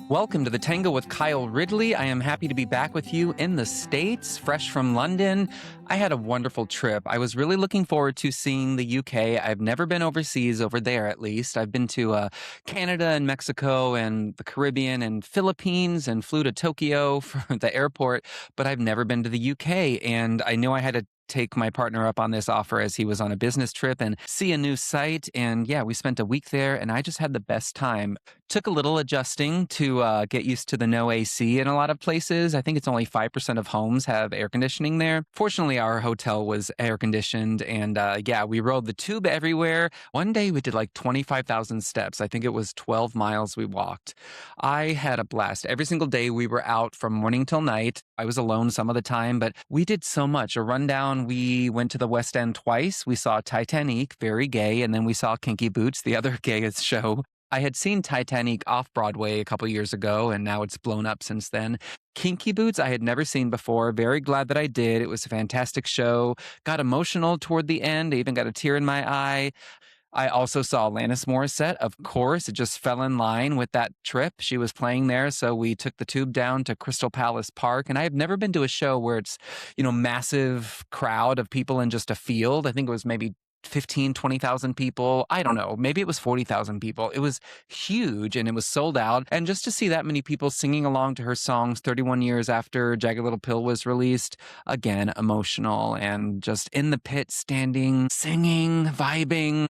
Welcome to the Tangle with Kyle Ridley. I am happy to be back with you in the States, fresh from London. I had a wonderful trip. I was really looking forward to seeing the UK. I've never been overseas, over there at least. I've been to Canada and Mexico and the Caribbean and Philippines and flew to Tokyo for the airport, but I've never been to the UK. And I knew I had to take my partner up on this offer as he was on a business trip and see a new site. And yeah, we spent a week there and I just had the best time. Took a little adjusting to get used to the no AC in a lot of places. I think it's only 5% of homes have air conditioning there. Fortunately, our hotel was air conditioned and yeah, we rode the tube everywhere. One day we did like 25,000 steps. I think it was 12 miles we walked. I had a blast. Every single day we were out from morning till night. I was alone some of the time, but we did so much. A rundown, we went to the West End twice. We saw Titanic, very gay, and then we saw Kinky Boots, the other gayest show. I had seen Titanic off Broadway a couple years ago, and now it's blown up since then. Kinky Boots I had never seen before. Very glad that I did. It was a fantastic show. Got emotional toward the end. I even got a tear in my eye. I also saw Alanis Morissette, of course. It just fell in line with that trip. She was playing there, so we took the tube down to Crystal Palace Park. And I have never been to a show where it's, massive crowd of people in just a field. I think it was maybe 15, 20,000 people. I don't know. Maybe it was 40,000 people. It was huge and it was sold out. And just to see that many people singing along to her songs 31 years after Jagged Little Pill was released, again, emotional and just in the pit, standing, singing, vibing.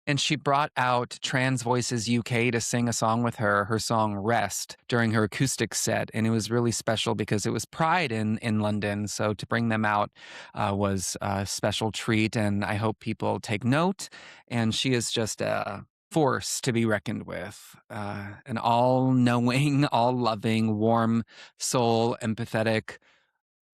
And she brought out Trans Voices UK to sing a song with her song Rest, during her acoustic set. And it was really special because it was Pride in London. So to bring them out was a special treat. And I hope people take note. And she is just a force to be reckoned with. An all-knowing, all-loving, warm soul, empathetic.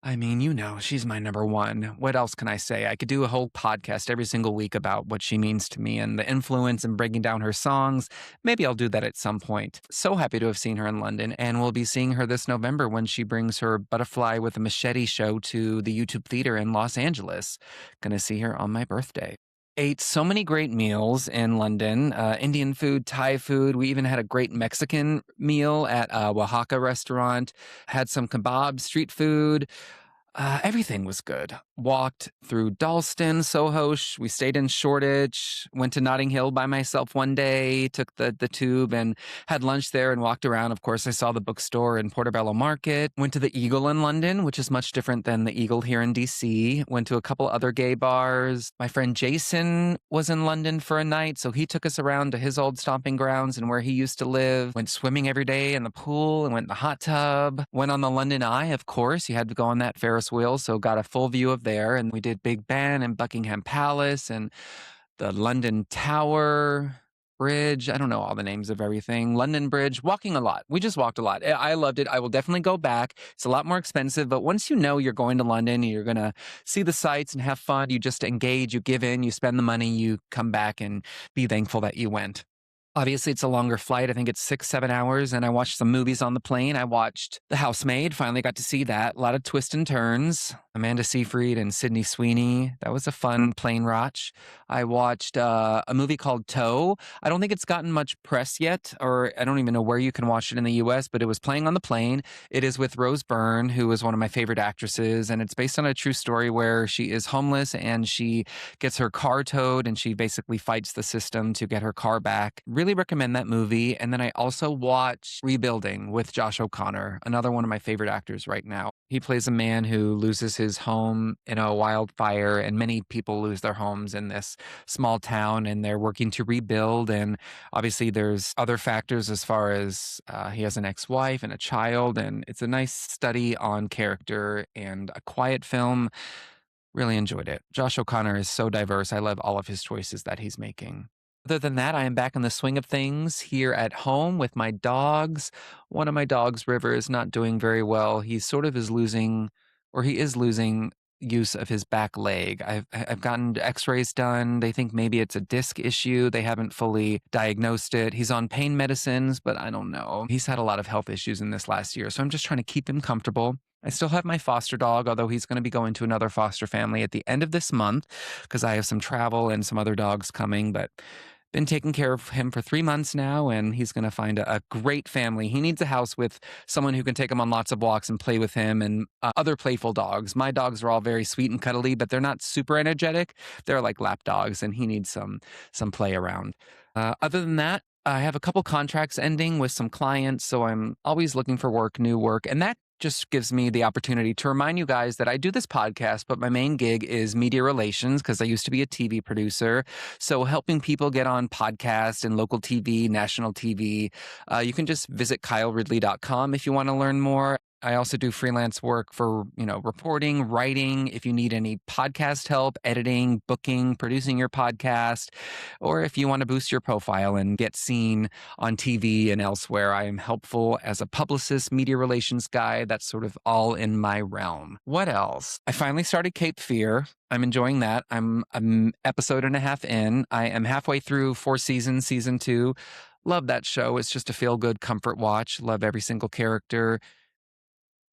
I mean, she's my number one. What else can I say? I could do a whole podcast every single week about what she means to me and the influence and breaking down her songs. Maybe I'll do that at some point. So happy to have seen her in London, and we'll be seeing her this November when she brings her Butterfly with a Machete show to the YouTube Theater in Los Angeles. Gonna see her on my birthday. Ate so many great meals in London, Indian food, Thai food. We even had a great Mexican meal at a Oaxaca restaurant, had some kebab, street food. Everything was good. Walked through Dalston, Soho. We stayed in Shoreditch, went to Notting Hill by myself one day, took the tube and had lunch there and walked around. Of course, I saw the bookstore in Portobello Market, went to the Eagle in London, which is much different than the Eagle here in DC, went to a couple other gay bars. My friend Jason was in London for a night, so he took us around to his old stomping grounds and where he used to live, went swimming every day in the pool and went in the hot tub, went on the London Eye, of course. You had to go on that Ferris wheel, so got a full view of there. And we did Big Ben and Buckingham Palace and the London Tower Bridge. I don't know all the names of everything. London Bridge, walking a lot. We just walked a lot. I loved it. I will definitely go back. It's a lot more expensive, but once you know you're going to London, you're going to see the sights and have fun, you just engage, you give in, you spend the money, you come back and be thankful that you went. Obviously, it's a longer flight. I think it's 6-7 hours. And I watched some movies on the plane. I watched The Housemaid. Finally got to see that. A lot of twists and turns. Amanda Seyfried and Sydney Sweeney. That was a fun plane watch. I watched a movie called Toe. I don't think it's gotten much press yet, or I don't even know where you can watch it in the U.S., but it was playing on the plane. It is with Rose Byrne, who is one of my favorite actresses. And it's based on a true story where she is homeless and she gets her car towed and she basically fights the system to get her car back. Really recommend that movie. And then I also watch Rebuilding with Josh O'Connor, another one of my favorite actors right now. He plays a man who loses his home in a wildfire, and many people lose their homes in this small town, and they're working to rebuild. And obviously there's other factors as far as he has an ex-wife and a child, and it's a nice study on character and a quiet film. Really enjoyed it. Josh O'Connor is so diverse. I love all of his choices that he's making. Other than that, I am back in the swing of things here at home with my dogs. One of my dogs, River, is not doing very well. He sort of is losing, or he is losing use of his back leg. I've gotten x-rays done. They think maybe it's a disc issue. They haven't fully diagnosed it. He's on pain medicines, but I don't know. He's had a lot of health issues in this last year, so I'm just trying to keep him comfortable. I still have my foster dog, although he's going to be going to another foster family at the end of this month because I have some travel and some other dogs coming, but been taking care of him for 3 months now, and he's going to find a great family. He needs a house with someone who can take him on lots of walks and play with him and other playful dogs. My dogs are all very sweet and cuddly, but they're not super energetic. They're like lap dogs, and he needs some play around. Other than that, I have a couple contracts ending with some clients, so I'm always looking for work, new work, and that just gives me the opportunity to remind you guys that I do this podcast, but my main gig is media relations because I used to be a TV producer. So helping people get on podcasts and local TV, national TV. You can just visit kyleridley.com if you want to learn more. I also do freelance work for, reporting, writing, if you need any podcast help, editing, booking, producing your podcast, or if you want to boost your profile and get seen on TV and elsewhere. I am helpful as a publicist, media relations guy. That's sort of all in my realm. What else? I finally started Cape Fear. I'm enjoying that. I'm an episode and a half in. I am halfway through 4 seasons, season 2. Love that show. It's just a feel-good comfort watch. Love every single character.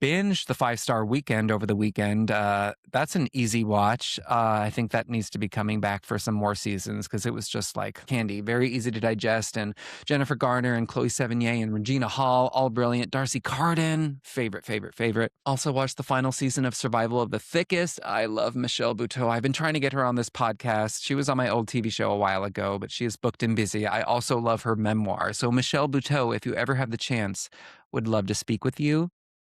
Binge the 5-Star Weekend over the weekend. That's an easy watch. I think that needs to be coming back for some more seasons because it was just like candy, very easy to digest. And Jennifer Garner and Chloe Sevigny and Regina Hall, all brilliant. Darcy Carden, favorite. Also watched the final season of Survival of the Thickest. I love Michelle Buteau. I've been trying to get her on this podcast. She was on my old TV show a while ago, but she is booked and busy. I also love her memoir. So Michelle Buteau, if you ever have the chance, would love to speak with you.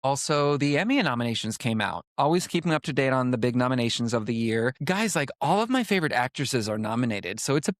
Also, the Emmy nominations came out. Always keeping up to date on the big nominations of the year. Guys, like all of my favorite actresses are nominated, so it's a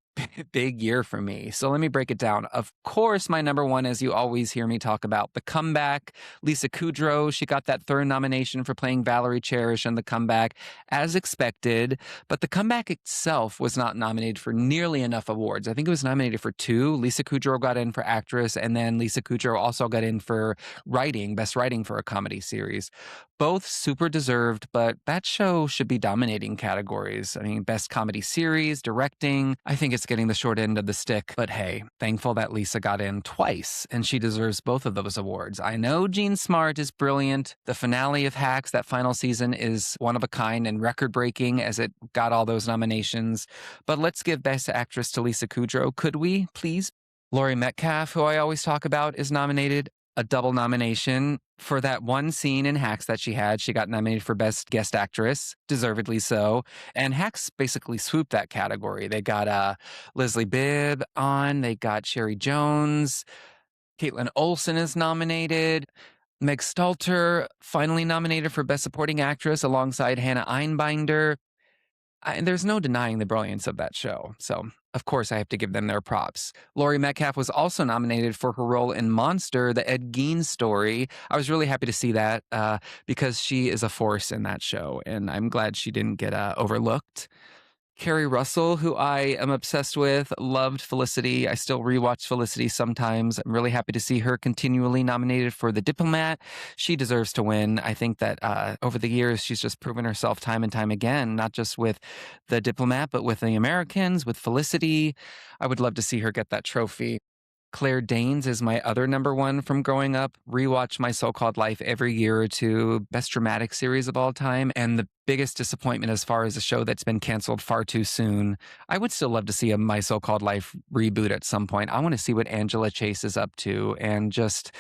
big year for me. So let me break it down. Of course, my number one, as you always hear me talk about, The Comeback. Lisa Kudrow, she got that 3rd nomination for playing Valerie Cherish in The Comeback, as expected. But The Comeback itself was not nominated for nearly enough awards. I think it was nominated for 2. Lisa Kudrow got in for actress, and then Lisa Kudrow also got in for writing, best writing for a comedy series. Both super deserved, but that show should be dominating categories. I mean, best comedy series, directing. I think it's getting the short end of the stick, but hey, thankful that Lisa got in twice, and she deserves both of those awards. I know Jean Smart is brilliant. The finale of Hacks, that final season, is one of a kind and record-breaking as it got all those nominations. But let's give Best Actress to Lisa Kudrow, could we, please? Laurie Metcalf, who I always talk about, is nominated. A double nomination for that one scene in Hacks that she had. She got nominated for Best Guest Actress, deservedly so. And Hacks basically swooped that category. They got Leslie Bibb on. They got Sherry Jones. Caitlin Olsen is nominated. Meg Stalter finally nominated for Best Supporting Actress alongside Hannah Einbinder. And there's no denying the brilliance of that show. So, of course, I have to give them their props. Laurie Metcalf was also nominated for her role in Monster, the Ed Gein story. I was really happy to see that because she is a force in that show, and I'm glad she didn't get overlooked. Carrie Russell, who I am obsessed with, loved Felicity. I still rewatch Felicity sometimes. I'm really happy to see her continually nominated for The Diplomat. She deserves to win. I think that over the years, she's just proven herself time and time again, not just with The Diplomat, but with The Americans, with Felicity. I would love to see her get that trophy. Claire Danes is my other number one from growing up. Rewatch My So-Called Life every year or two. Best dramatic series of all time. And the biggest disappointment as far as a show that's been canceled far too soon. I would still love to see a My So-Called Life reboot at some point. I want to see what Angela Chase is up to, and just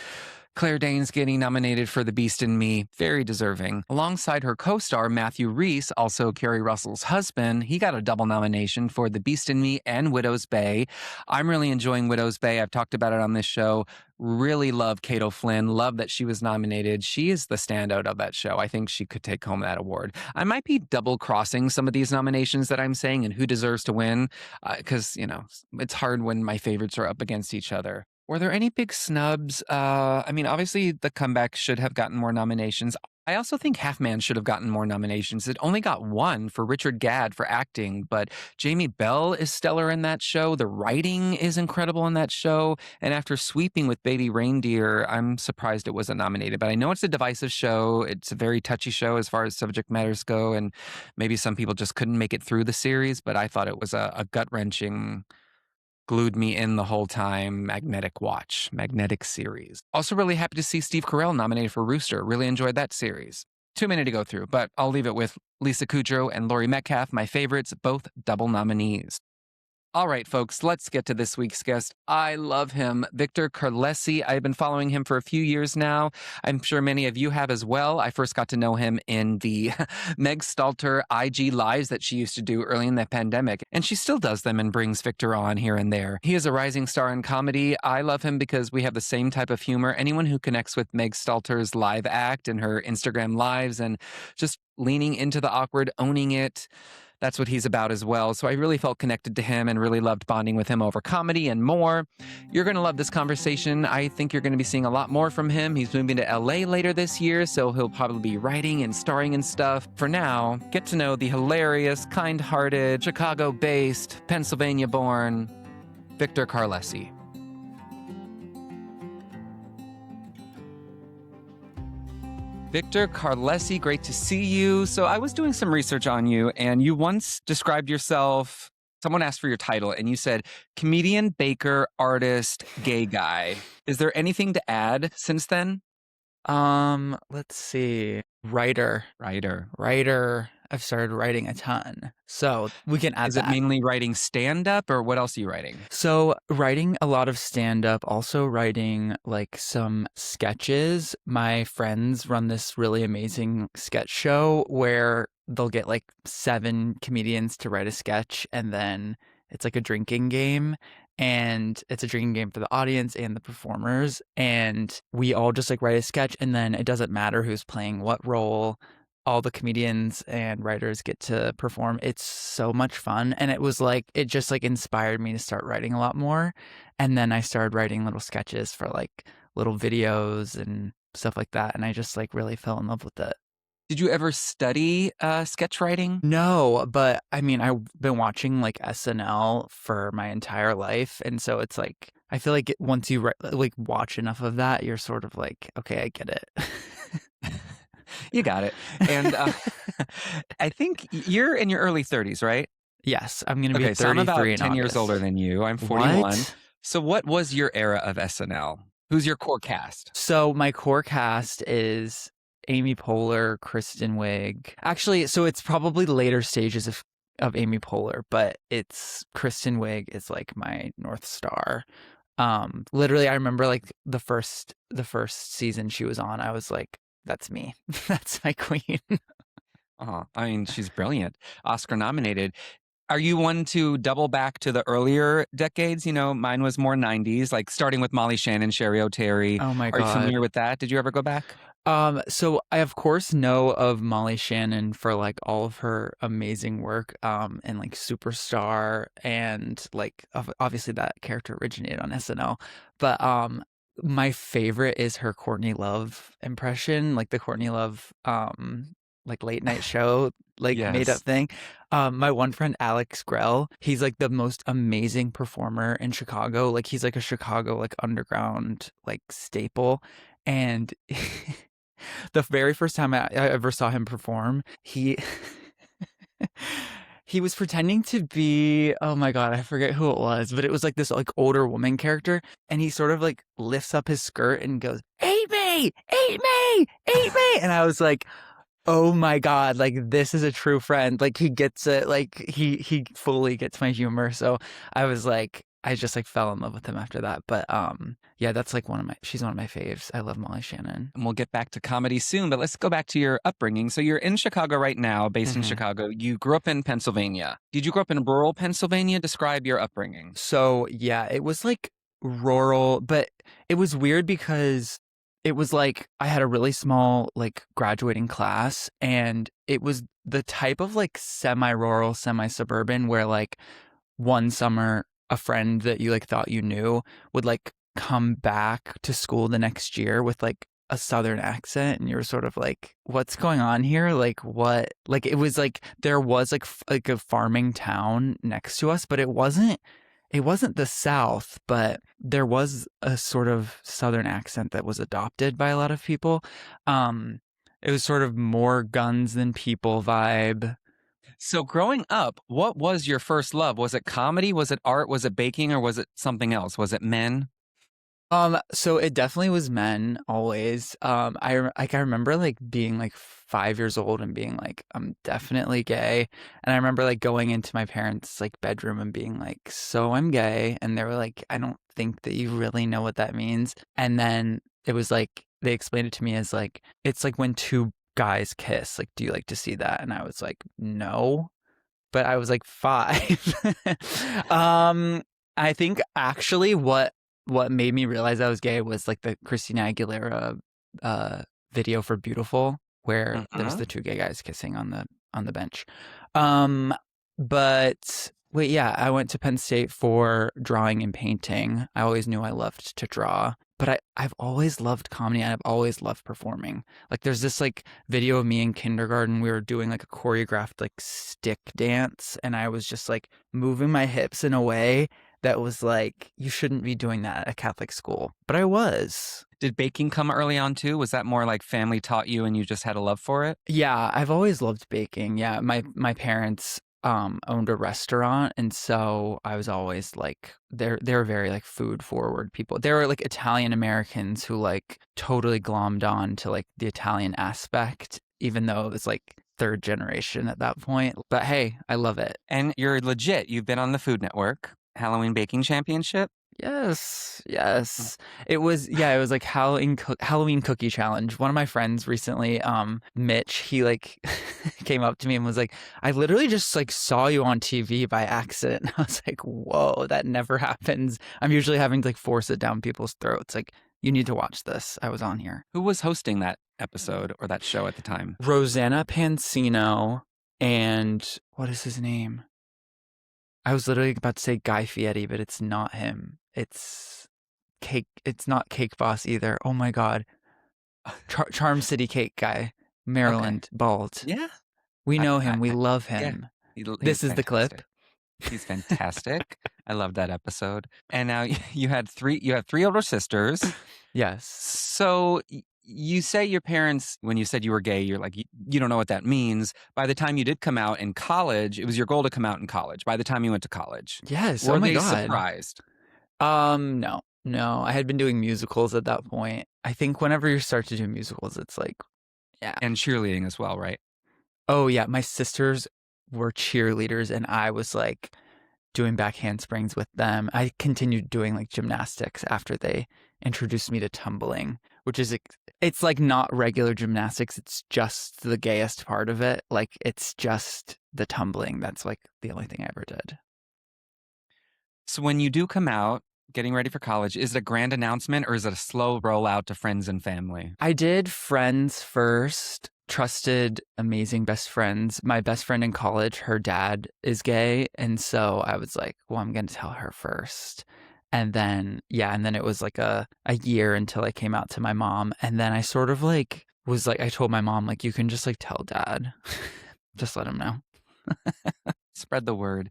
Claire Danes getting nominated for The Beast in Me, very deserving. Alongside her co-star Matthew Rhys, also Carrie Russell's husband, he got a double nomination for The Beast in Me and Widow's Bay. I'm really enjoying Widow's Bay. I've talked about it on this show. Really love Kate O'Flynn. Love that she was nominated. She is the standout of that show. I think she could take home that award. I might be double-crossing some of these nominations that I'm saying and who deserves to win because, it's hard when my favorites are up against each other. Were there any big snubs? I mean, obviously, The Comeback should have gotten more nominations. I also think Half Man should have gotten more nominations. It only got 1 for Richard Gadd for acting, but Jamie Bell is stellar in that show. The writing is incredible in that show. And after sweeping with Baby Reindeer, I'm surprised it wasn't nominated. But I know it's a divisive show. It's a very touchy show as far as subject matters go. And maybe some people just couldn't make it through the series, but I thought it was a gut-wrenching, glued me in the whole time magnetic series. Also really happy to see Steve Carell nominated for Rooster. Really enjoyed that series. Too many to go through, but I'll leave it with Lisa Kudrow and Laurie Metcalf, my favorites, both double nominees. All right, folks, let's get to this week's guest. I love him, Victor Carlesi. I've been following him for a few years now. I'm sure many of you have as well. I first got to know him in the Meg Stalter IG lives that she used to do early in the pandemic, and she still does them and brings Victor on here and there. He is a rising star in comedy. I love him because we have the same type of humor. Anyone who connects with Meg Stalter's live act and her Instagram lives and just leaning into the awkward, owning it, that's what he's about as well. So I really felt connected to him and really loved bonding with him over comedy and more. You're going to love this conversation. I think you're going to be seeing a lot more from him. He's moving to LA later this year, so he'll probably be writing and starring and stuff. For now, get to know the hilarious, kind-hearted, Chicago-based, Pennsylvania-born Victor Carlesi. Victor Carlesi, great to see you. So I was doing some research on you, and you once described yourself, someone asked for your title, and you said, comedian, baker, artist, gay guy. Is there anything to add since then? Let's see. Writer. I've started writing a ton. So we can add Is that. it mainly writing stand-up, or what else are you writing? So writing a lot of stand-up, also writing like some sketches. My friends run this really amazing sketch show where they'll get like 7 comedians to write a sketch, and then it's like a drinking game. And it's a drinking game for the audience and the performers. And we all just like write a sketch, and then it doesn't matter who's playing what role. All the comedians and writers get to perform. It's so much fun. And it was like, it just like inspired me to start writing a lot more. And then I started writing little sketches for like little videos and stuff like that. And I just like really fell in love with it. Did you ever study sketch writing? No, but I mean, I've been watching like SNL for my entire life. And so it's like, I feel like once you like watch enough of that, you're sort of like, okay, I get it. You got it. And I think you're in your early 30s, right? Yes, I'm going to be 33 so I'm about 10 in years August. older than you. I'm 41. What? So what was your era of SNL? Who's your core cast? So my core cast is Amy Poehler, Kristen Wiig. Actually, so it's probably later stages of Amy Poehler, but it's Kristen Wiig is like my North Star. Literally, I remember like the first season she was on, I was like, that's me. That's my queen. I mean, she's brilliant. Oscar nominated. Are you one to double back to the earlier decades? You know, mine was more 90s, like starting with Molly Shannon, Sherry O'Terry. Oh my God. Are you familiar God. with that? Did you ever go back? So I of course know of Molly Shannon for like all of her amazing work, and like Superstar, and like obviously that character originated on SNL, but my favorite is her Courtney Love impression, like the Courtney Love like late night show like made up Yes. thing. My one friend Alex Grell, he's like the most amazing performer in Chicago. Like he's like a Chicago like underground like staple, and the very first time I ever saw him perform, he he was pretending to be, oh my God, I forget who it was, but it was like this like older woman character, and he sort of like lifts up his skirt and goes, "Eat me, eat me, eat me," and I was like, oh my God, like this is a true friend. Like he gets it, like he fully gets my humor. So I was like, I just like fell in love with him after that. But yeah, that's like she's one of my faves. I love Molly Shannon. And we'll get back to comedy soon, but let's go back to your upbringing. So you're in Chicago right now, based in Chicago. You grew up in Pennsylvania. Did you grow up in rural Pennsylvania? Describe your upbringing. So yeah, it was like rural, but it was weird because it was like I had a really small like graduating class, and it was the type of like semi-rural, semi-suburban where like one summer a friend that you like thought you knew would like come back to school the next year with like a southern accent, and you're sort of like, what's going on here? Like what? Like it was like there was like a farming town next to us, but it wasn't the South, but there was a sort of southern accent that was adopted by a lot of people. It was sort of more guns than people vibe. So growing up, what was your first love? Was it comedy? Was it art? Was it baking? Or was it something else? Was it men? So it definitely was men always. I remember like being like 5 years old and being like, I'm definitely gay. And I remember like going into my parents' like bedroom and being like, so I'm gay. And they were like, I don't think that you really know what that means. And then it was like they explained it to me as like it's like when two guys kiss. Like, do you like to see that? And I was like, no. But I was like 5. um, I think actually what made me realize I was gay was like the Christina Aguilera uh, video for Beautiful, where there's Hmm. the two gay guys kissing on the bench. Um, but wait, yeah, I went to Penn State for drawing and painting. I always knew I loved to draw. But I've always loved comedy and I've always loved performing. Like there's this like video of me in kindergarten. We were doing like a choreographed like stick dance and I was just like moving my hips in a way that was like, you shouldn't be doing that at a Catholic school. But I was. Did baking come early on too? Was that more like family taught you and you just had a love for it? Yeah, I've always loved baking. Yeah, my parents owned a restaurant and so I was always like they're very like food forward people. They were like Italian Americans who like totally glommed on to like the Italian aspect even though it was like third generation at that point. But hey, I love it. And you're legit. You've been on the Food Network, Halloween Baking Championship. Yes, Mm. yes. It was like Halloween cookie challenge. One of my friends recently, Mitch, he like came up to me and was like, "I literally just like saw you on TV by accident." And I was like, "Whoa, that never happens. I'm usually having to like force it down people's throats. Like, you need to watch this. I was on here." Who was hosting that episode or that show at the time? Rosanna Pansino and what is his name? I was literally about to say Guy Fieri, but it's not him. It's Cake. It's not Cake Boss either. Oh my God. Charm City Cake guy. Okay. Maryland, bald. Yeah. We I, know him. We I love yeah. him. He's This is the clip. fantastic. He's fantastic. I love that episode. And now you have three older sisters. Yes. So you say your parents, when you said you were gay, you're like, you don't know what that means. By the time you did come out in college, it was your goal to come out in college. By the time you went to college, Yes. Oh were my they God. surprised? No. No. I had been doing musicals at that point. I think whenever you start to do musicals, it's like, yeah. And cheerleading as well, right? Oh yeah. My sisters were cheerleaders and I was like doing back handsprings with them. I continued doing like gymnastics after they introduced me to tumbling, which is it's like not regular gymnastics. It's just the gayest part of it. Like it's just the tumbling. That's like the only thing I ever did. So when you do come out, getting ready for college, is it a grand announcement or is it a slow rollout to friends and family? I did friends first. Trusted, amazing best friends. My best friend in college, her dad is gay. And so I was like, well, I'm going to tell her first. And then, yeah, and then it was like a year until I came out to my mom. And then I sort of like was like, I told my mom, like, you can just like tell dad, just let him know. Spread the word.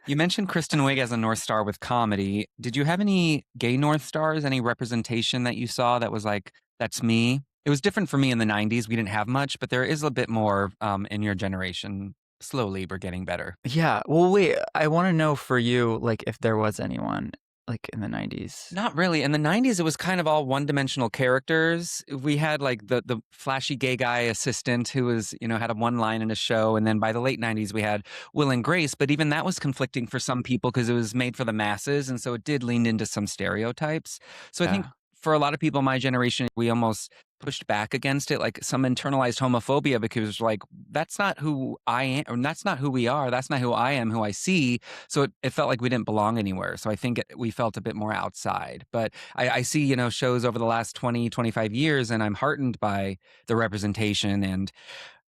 You mentioned Kristen Wiig as a North Star with comedy. Did you have any gay North Stars, any representation that you saw that was like, that's me? It was different for me in the 90s. We didn't have much, but there is a bit more in your generation. Slowly, we're getting better. Yeah. Well, wait, I want to know for you, like, if there was anyone like in the 90s. Not really. In the 90s, it was kind of all one-dimensional characters. We had like the flashy gay guy assistant who was, had a one line in a show. And then by the late 90s, we had Will and Grace. But even that was conflicting for some people because it was made for the masses. And so it did lean into some stereotypes. So I think Yeah. for a lot of people in my generation, we almost pushed back against it, like some internalized homophobia because like, that's not who I am, or that's not who we are. That's not who I am, who I see. So it felt like we didn't belong anywhere. So I think we felt a bit more outside. But I see, shows over the last 20, 25 years, and I'm heartened by the representation and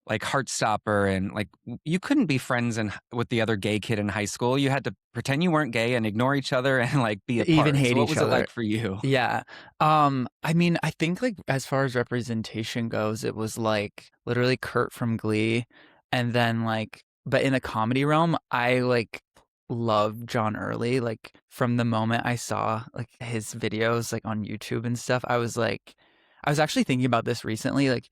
like Heartstopper. And like, you couldn't be friends with the other gay kid in high school. You had to pretend you weren't gay and ignore each other and like be Even apart. So hate what each was it other. like for you? Yeah. I mean, I think like as far as representation goes, it was like literally Kurt from Glee. And then like, but in the comedy realm, I like love John Early. Like from the moment I saw like his videos like on YouTube and stuff, I was like, I was actually thinking about this recently. Like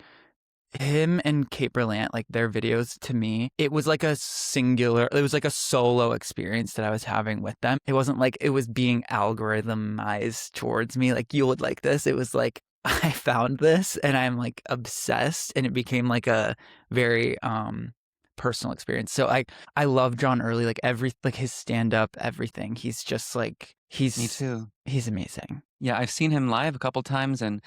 him and Kate Berlant, like their videos to me, it was like it was like a solo experience that I was having with them. It wasn't like it was being algorithmized towards me, like you would like this. It was like I found this and I'm like obsessed, and it became like a very personal experience. So I love John Early, like like his stand up, everything. He's just like Me too. he's amazing. Yeah, I've seen him live a couple times and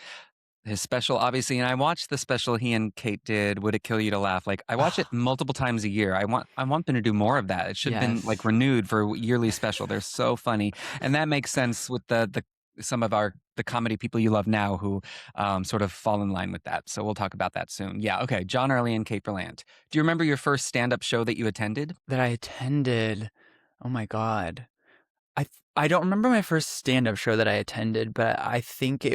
his special, obviously, and I watched the special he and Kate did, Would It Kill You to Laugh? Like, I watch it multiple times a year. I want them to do more of that. It should have been like Yes. renewed for a yearly special. They're so funny. And that makes sense with the some of the comedy people you love now who sort of fall in line with that. So we'll talk about that soon. Yeah, okay. John Early and Kate Berlant. Do you remember your first stand-up show that you attended? That I attended. Oh my God. I don't remember my first stand-up show that I attended, but I think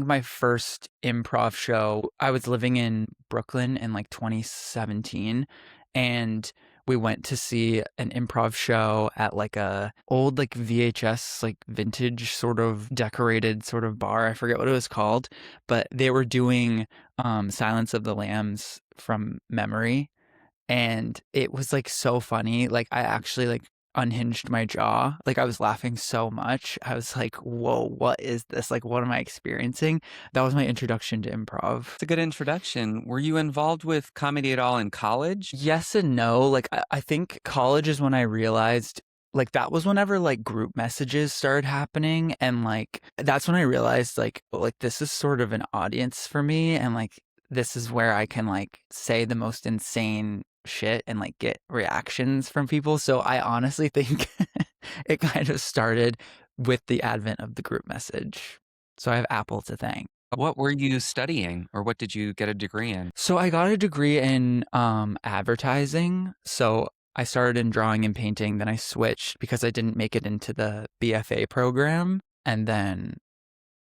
my first improv show, I was living in Brooklyn in like 2017, and we went to see an improv show at like a old like VHS like vintage sort of decorated sort of bar. I forget what it was called, but they were doing Silence of the Lambs from memory, and it was like so funny. Like I actually like unhinged my jaw. Like I was laughing so much. I was like, whoa, what is this? Like, what am I experiencing? That was my introduction to improv. It's a good introduction. Were you involved with comedy at all in college? Yes and no. Like I think college is when I realized like that was whenever like group messages started happening, and like that's when I realized like this is sort of an audience for me, and like this is where I can like say the most insane shit and like get reactions from people. So I honestly think it kind of started with the advent of the group message. So I have Apple to thank. What were you studying, or what did you get a degree in? So I got a degree in advertising. So I started in drawing and painting, then I switched because I didn't make it into the BFA program, and then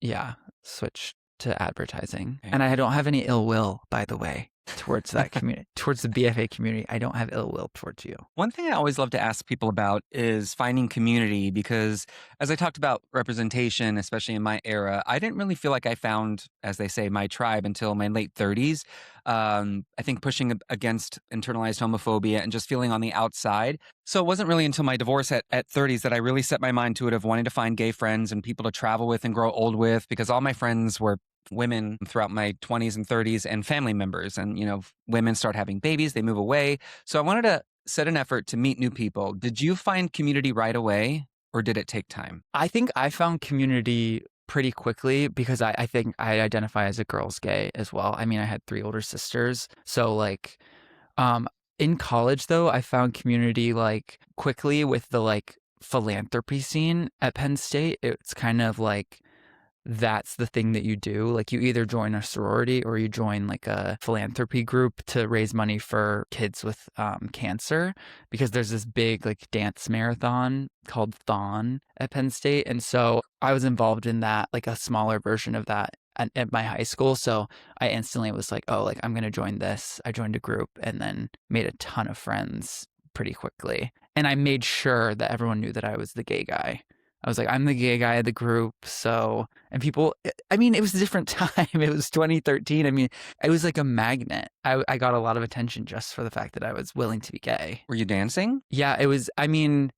yeah, switched to advertising. Okay. And I don't have any ill will, by the way, towards that community, towards the BFA community. I don't have ill will towards you. One thing I always love to ask people about is finding community because, as I talked about representation, especially in my era, I didn't really feel like I found, as they say, my tribe until my late 30s. I think pushing against internalized homophobia and just feeling on the outside. So it wasn't really until my divorce at 30s that I really set my mind to it of wanting to find gay friends and people to travel with and grow old with, because all my friends were women throughout my 20s and 30s and family members. And, women start having babies, they move away. So I wanted to set an effort to meet new people. Did you find community right away, or did it take time? I think I found community pretty quickly because I think I identify as a girl's gay as well. I mean, I had 3 older sisters. So like in college though, I found community like quickly with the like philanthropy scene at Penn State. It's kind of like that's the thing that you do. Like you either join a sorority or you join like a philanthropy group to raise money for kids with cancer, because there's this big like dance marathon called Thon at Penn State. And so I was involved in that, like a smaller version of that at my high school. So I instantly was like, oh, like I'm going to join this. I joined a group and then made a ton of friends pretty quickly. And I made sure that everyone knew that I was the gay guy. I was like, I'm the gay guy of the group. So, and people, I mean, it was a different time. It was 2013. I mean, it was like a magnet. I got a lot of attention just for the fact that I was willing to be gay. Were you dancing? Yeah, it was, I mean,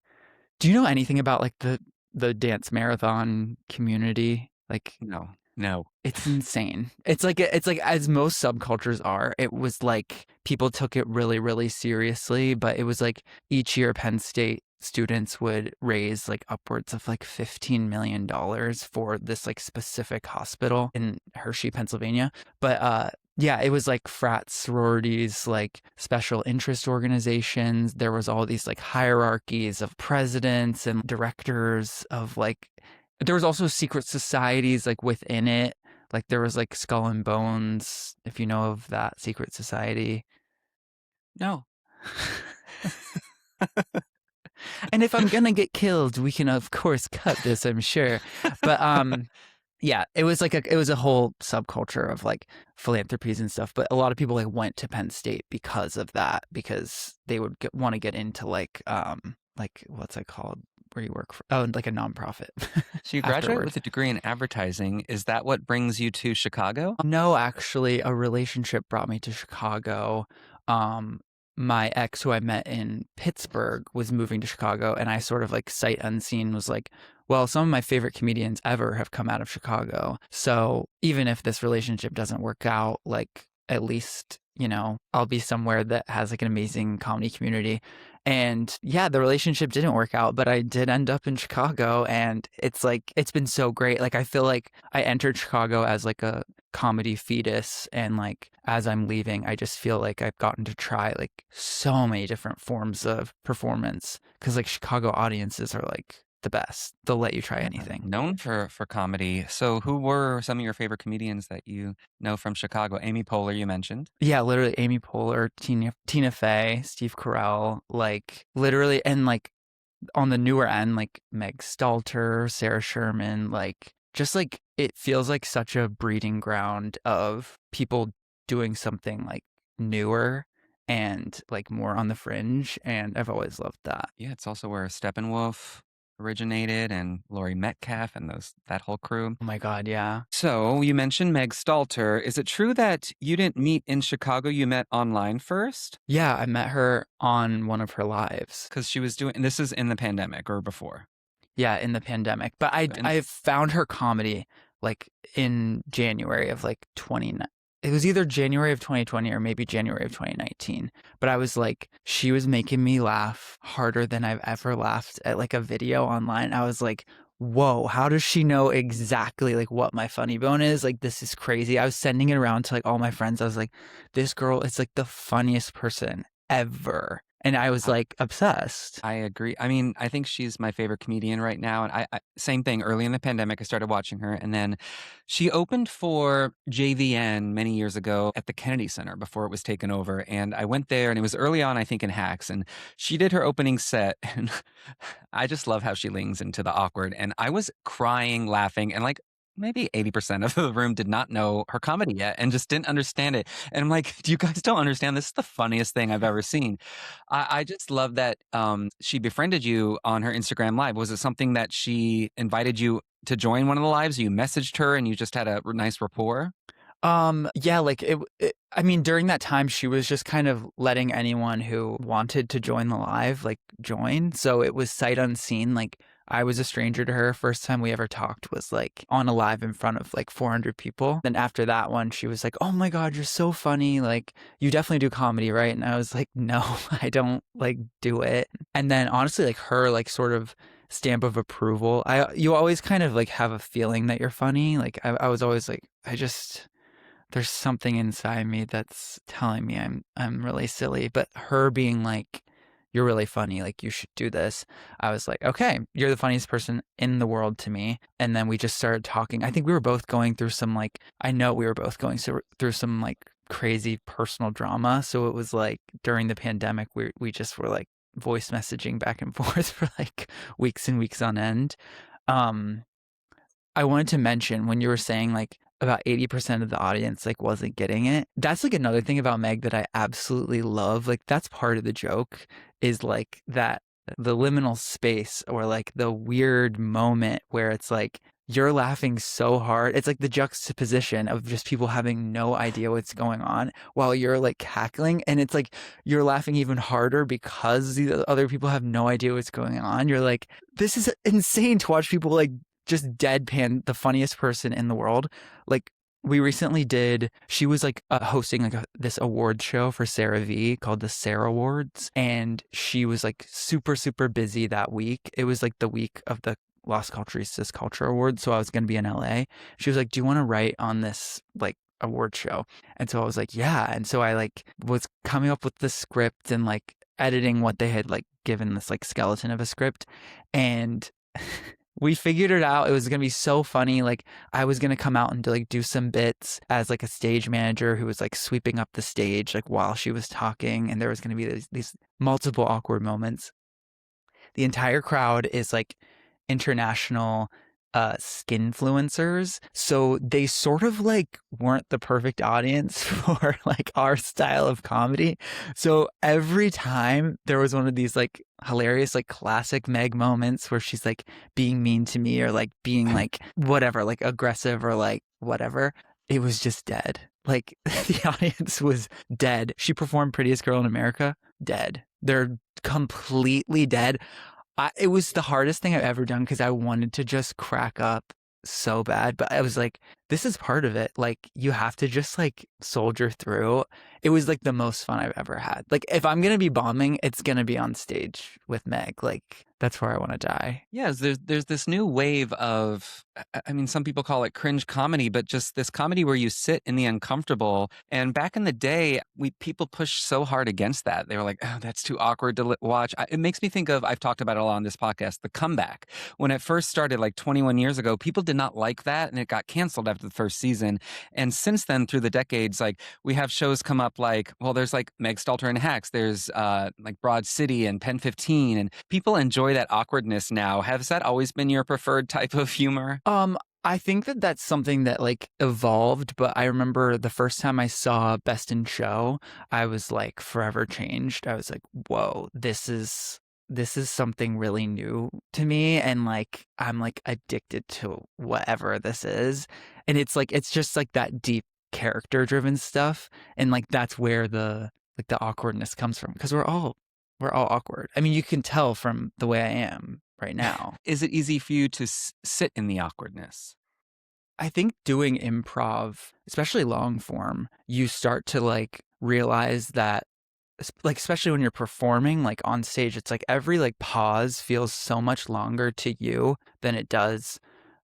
do you know anything about like the dance marathon community? Like, No. it's insane. It's like as most subcultures are, it was like people took it really, really seriously, but it was like each year Penn State students would raise like upwards of like $15 million for this like specific hospital in Hershey, Pennsylvania. But yeah, it was like frat sororities, like special interest organizations. There was all these like hierarchies of presidents and directors of like, there was also secret societies like within it. Like there was like Skull and Bones, if you know of that secret society. No. And if I'm gonna get killed, we can of course cut this, I'm sure. But yeah, it was like it was a whole subculture of like philanthropies and stuff. But a lot of people like went to Penn State because of that, because they would want to get into like what's it called, where you work for? Oh, like a nonprofit. So you graduate Afterward. with a degree in advertising. Is that what brings you to Chicago? No, actually, a relationship brought me to Chicago. Um, my ex, who I met in Pittsburgh, was moving to Chicago, and I sort of like sight unseen was like, well, some of my favorite comedians ever have come out of Chicago. So even if this relationship doesn't work out, like at least, I'll be somewhere that has like an amazing comedy community. And yeah, the relationship didn't work out, but I did end up in Chicago, and it's like, it's been so great. Like, I feel like I entered Chicago as like a comedy fetus, and like as I'm leaving, I just feel like I've gotten to try like so many different forms of performance, because like Chicago audiences are like the best. They'll let you try anything. Known for comedy. So who were some of your favorite comedians that you know from Chicago? Amy Poehler, you mentioned. Yeah, literally Amy Poehler, Tina Fey, Steve Carell, like literally, and like on the newer end, like Meg Stalter, Sarah Sherman, like just like it feels like such a breeding ground of people doing something like newer and like more on the fringe, and I've always loved that. Yeah, it's also where Steppenwolf originated and Laurie Metcalf and that whole crew. Oh my God, yeah. So you mentioned Meg Stalter. Is it true that you didn't meet in Chicago? You met online first? Yeah, I met her on one of her lives. Because she was doing, and this is in the pandemic or before? Yeah, in the pandemic. But And I found her comedy like in January of like 29. It was either January of 2020 or maybe January of 2019. But I was like, she was making me laugh harder than I've ever laughed at like a video online. I was like, whoa, how does she know exactly like what my funny bone is? Like, this is crazy. I was sending it around to like all my friends. I was like, this girl is like the funniest person ever. And I was like obsessed. I agree. I mean, I think she's my favorite comedian right now. And I same thing. Early in the pandemic, I started watching her, and then she opened for JVN many years ago at the Kennedy Center before it was taken over. And I went there, and it was early on, I think, in Hacks, and she did her opening set, and I just love how she leans into the awkward. And I was crying, laughing, and like maybe 80% of the room did not know her comedy yet and just didn't understand it. And I'm like, you guys don't understand. This is the funniest thing I've ever seen. I just love that she befriended you on her Instagram Live. Was it something that she invited you to join one of the lives? You messaged her and you just had a nice rapport? Yeah, like I mean, during that time, she was just kind of letting anyone who wanted to join the live, like join. So it was sight unseen. Like, I was a stranger to her. First time we ever talked was like on a live in front of like 400 people. Then after that one, she was like, oh my God, you're so funny. Like, you definitely do comedy, right? And I was like, no, I don't like do it. And then honestly, like her like sort of stamp of approval. You always kind of like have a feeling that you're funny. Like I was always like, there's something inside me that's telling me I'm really silly. But her being like, you're really funny, like you should do this, I was like, okay, you're the funniest person in the world to me. And then we just started talking. I think we were both going through some like, I know we were both going through some like crazy personal drama. So it was like during the pandemic, we just were like voice messaging back and forth for like weeks and weeks on end. I wanted to mention when you were saying like about 80% of the audience like wasn't getting it. That's like another thing about Meg that I absolutely love. Like, that's part of the joke, is like that the liminal space, or like the weird moment where it's like you're laughing so hard. It's like the juxtaposition of just people having no idea what's going on while you're like cackling, and it's like you're laughing even harder because the other people have no idea what's going on. You're like, this is insane to watch people like just deadpan the funniest person in the world. Like, we recently she was like hosting like this award show for Sarah V called the Sarah Awards. And she was like super, super busy that week. It was like the week of the Las Culturistas Culture Awards. So I was going to be in LA. She was like, do you want to write on this like award show? And so I was like, yeah. And so I like was coming up with the script and like editing what they had like given this like skeleton of a script. And we figured it out. It was going to be so funny. Like, I was going to come out and do some bits as like a stage manager who was like sweeping up the stage like while she was talking. And there was going to be these multiple awkward moments. The entire crowd is like international skinfluencers. So they sort of like weren't the perfect audience for like our style of comedy. So every time there was one of these like hilarious, like classic Meg moments where she's like being mean to me or like being like whatever, like aggressive or like whatever. It was just dead. Like the audience was dead. She performed Prettiest Girl in America, dead. They're completely dead. It was the hardest thing I've ever done because I wanted to just crack up so bad, but I was like, this is part of it. Like, you have to just like soldier through. It was like the most fun I've ever had. Like, if I'm gonna be bombing, it's gonna be on stage with Meg. Like, that's where I want to die. Yes, there's this new wave of, I mean, some people call it cringe comedy, but just this comedy where you sit in the uncomfortable. And back in the day, people pushed so hard against that. They were like, oh, that's too awkward to watch. It makes me think of, I've talked about it a lot on this podcast, The Comeback. When it first started like 21 years ago, people did not like that, and it got canceled after the first season. And since then, through the decades, like we have shows come up like, well, there's like Meg Stalter and Hacks, there's like Broad City and Pen 15, and people enjoy that awkwardness now. Has that always been your preferred type of humor? I think that that's something that like evolved, but I remember the first time I saw Best in Show, I was like forever changed. I was like, whoa, this is something really new to me, and like I'm like addicted to whatever this is. And it's like it's just like that deep character driven stuff, and like that's where the awkwardness comes from, because we're all awkward. I mean, you can tell from the way I am right now. Is it easy for you to sit in the awkwardness? I think doing improv, especially long form, you start to like realize that, like, especially when you're performing like on stage, it's like every like pause feels so much longer to you than it does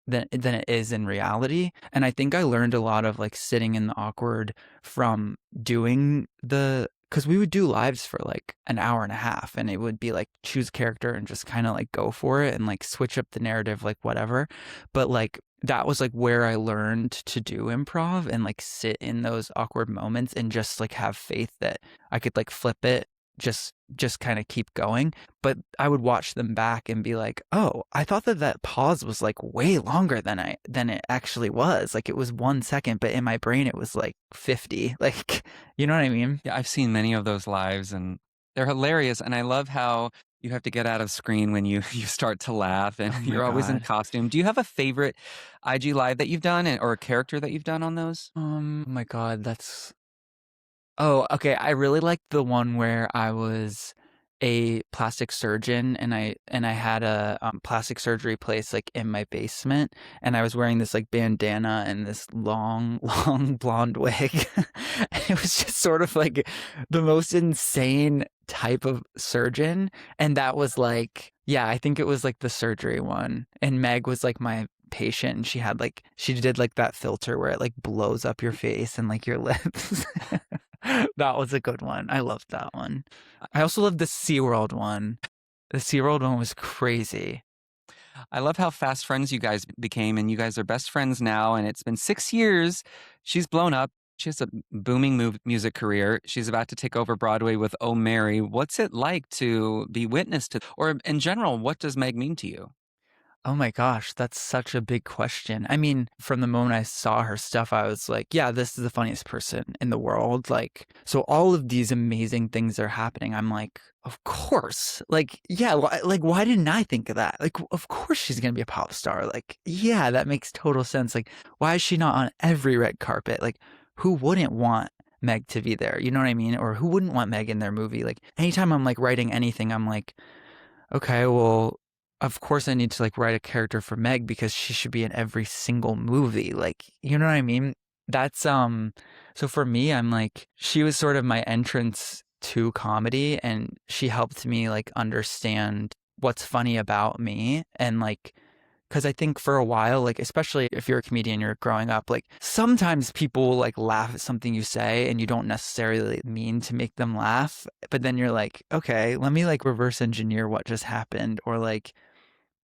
than it is in reality. And I think I learned a lot of like sitting in the awkward from doing because we would do lives for like an hour and a half, and it would be like choose character and just kind of like go for it and like switch up the narrative, like whatever. But like that was like where I learned to do improv and like sit in those awkward moments and just like have faith that I could like flip it, just kind of keep going. But I would watch them back and be like, oh, I thought that pause was like way longer than it actually was. Like it was 1 second, but in my brain it was like 50. Like, you know what I mean? Yeah, I've seen many of those lives, and they're hilarious. And I love how you have to get out of screen when you start to laugh, and Oh my you're always in God. costume. Do you have a favorite IG live that you've done, or a character that you've done on those? Oh my God, oh, okay. I really liked the one where I was a plastic surgeon, and I had a plastic surgery place like in my basement, and I was wearing this like bandana and this long long blonde wig. It was just sort of like the most insane type of surgeon, and that was like, yeah, I think it was like the surgery one, and Meg was like my patient, and she did like that filter where it like blows up your face and like your lips. That was a good one. I loved that one. I also loved the SeaWorld one. The SeaWorld one was crazy. I love how fast friends you guys became, and you guys are best friends now. And it's been 6 years. She's blown up. She has a booming music career. She's about to take over Broadway with Oh Mary. What's it like to be witness to, or in general, what does Meg mean to you? Oh my gosh, that's such a big question. I mean, from the moment I saw her stuff, I was like, yeah, this is the funniest person in the world. Like, so all of these amazing things are happening. I'm like, of course. Like, yeah, like, why didn't I think of that? Like, of course she's going to be a pop star. Like, yeah, that makes total sense. Like, why is she not on every red carpet? Like, who wouldn't want Meg to be there? You know what I mean? Or who wouldn't want Meg in their movie? Like, anytime I'm like writing anything, I'm like, okay, well, of course I need to like write a character for Meg because she should be in every single movie. Like, you know what I mean? That's so for me, I'm like, she was sort of my entrance to comedy, and she helped me like understand what's funny about me. And like, because I think for a while, like, especially if you're a comedian, you're growing up, like, sometimes people will like laugh at something you say and you don't necessarily mean to make them laugh. But then you're like, okay, let me like reverse engineer what just happened. Or like,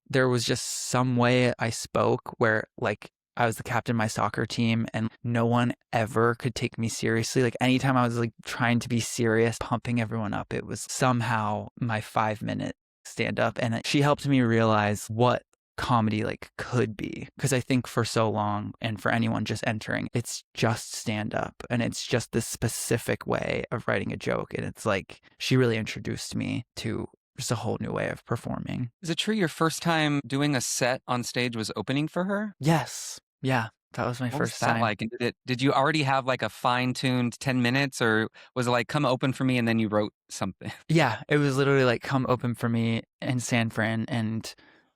there was just some way I spoke where like I was the captain of my soccer team and no one ever could take me seriously. Like anytime I was like trying to be serious, pumping everyone up, it was somehow my 5 minute stand up. And she helped me realize what comedy like could be, because I think for so long, and for anyone just entering, it's just stand up and it's just this specific way of writing a joke. And it's like she really introduced me to just a whole new way of performing. Is it true your first time doing a set on stage was opening for her? Yes. Yeah. That was my What was first the set time. like? And did you already have like a fine-tuned 10 minutes, or was it like come open for me and then you wrote something? Yeah, it was literally like come open for me in San Fran, and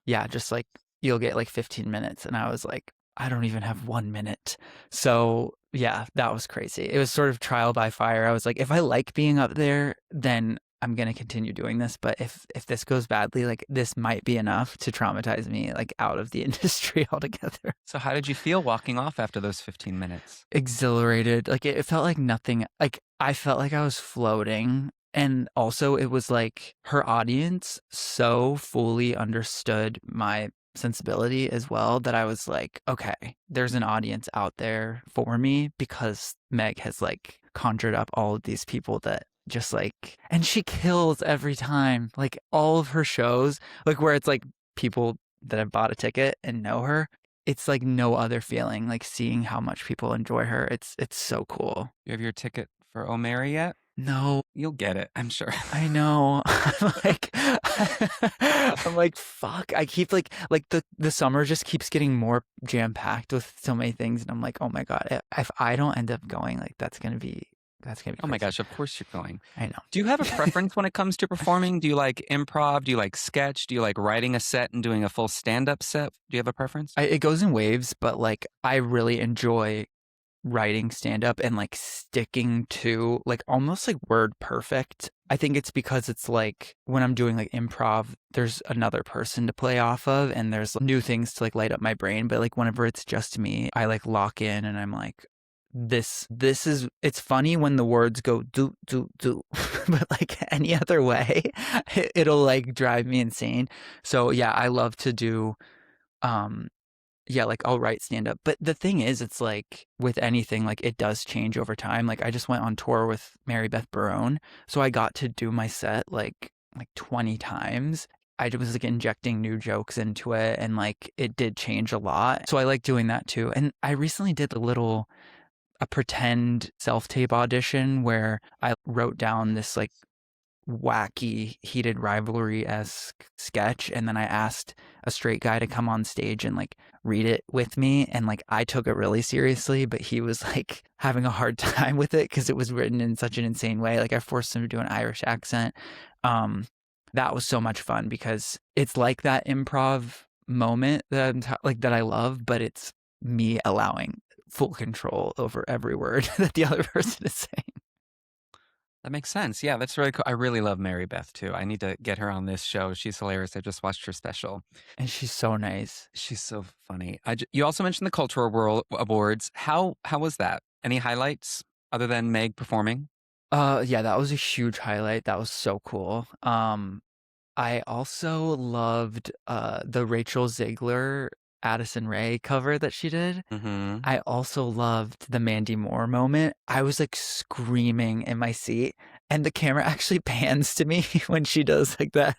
yeah, just like you'll get like 15 minutes. And I was like, I don't even have 1 minute. So yeah, that was crazy. It was sort of trial by fire. I was like, if I like being up there, then I'm gonna continue doing this. But if this goes badly, like this might be enough to traumatize me like out of the industry altogether. So how did you feel walking off after those 15 minutes? Exhilarated. Like it felt like nothing. Like I felt like I was floating. And also, it was like her audience so fully understood my sensibility as well that I was like, okay, there's an audience out there for me because Meg has like conjured up all of these people that just like, and she kills every time. Like all of her shows, like where it's like people that have bought a ticket and know her. It's like no other feeling, like seeing how much people enjoy her. It's so cool. You have your ticket for O'Mary yet? No, You'll get it, I'm sure. I know. I'm like, fuck. I keep like the summer just keeps getting more jam packed with so many things, and I'm like, oh my god, if I don't end up going, like that's gonna be Oh my crazy. gosh, of course you're going. I know. Do you have a preference when it comes to performing? Do you like improv? Do you like sketch? Do you like writing a set and doing a full stand-up set? Do you have a preference? It goes in waves, but like I really enjoy writing stand up and like sticking to like almost like word perfect. I think it's because it's like when I'm doing like improv, there's another person to play off of and there's new things to like light up my brain. But like whenever it's just me, I like lock in and I'm like, this is it's funny when the words go do do do but like any other way it'll like drive me insane. So yeah, I love to do um yeah, like I'll write stand up. But the thing is, it's like with anything, like it does change over time. Like I just went on tour with Mary Beth Barone. So I got to do my set like 20 times. I was like injecting new jokes into it and like it did change a lot. So I like doing that too. And I recently did a pretend self-tape audition where I wrote down this like wacky heated rivalry-esque sketch and then I asked a straight guy to come on stage and like read it with me and like I took it really seriously but he was like having a hard time with it because it was written in such an insane way. Like I forced him to do an Irish accent. That was so much fun because it's like that improv moment that like that I love, but it's me allowing full control over every word that the other person is saying. That makes sense. Yeah, that's really cool. I really love Mary Beth too. I need to get her on this show. She's hilarious. I just watched her special. And she's so nice. She's so funny. You also mentioned the Cultural World Awards. How was that? Any highlights other than Meg performing? Yeah, that was a huge highlight. That was so cool. I also loved the Rachel Ziegler Addison Rae cover that she did. Mm-hmm. I also loved the Mandy Moore moment. I was like screaming in my seat, and the camera actually pans to me when she does like that,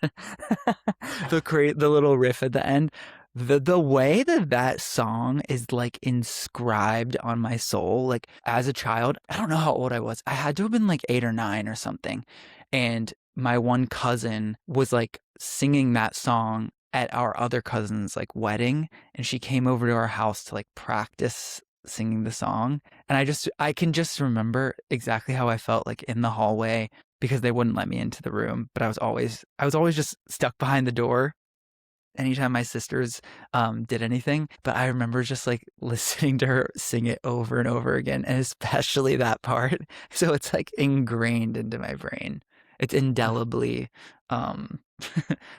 the little riff at the end. The way that song is like inscribed on my soul, like as a child, I don't know how old I was. I had to have been like 8 or 9 or something, and my one cousin was like singing that song at our other cousin's like wedding, and she came over to our house to like practice singing the song. And I can just remember exactly how I felt like in the hallway because they wouldn't let me into the room, but I was always just stuck behind the door anytime my sisters did anything. But I remember just like listening to her sing it over and over again, and especially that part. So it's like ingrained into my brain. It's indelibly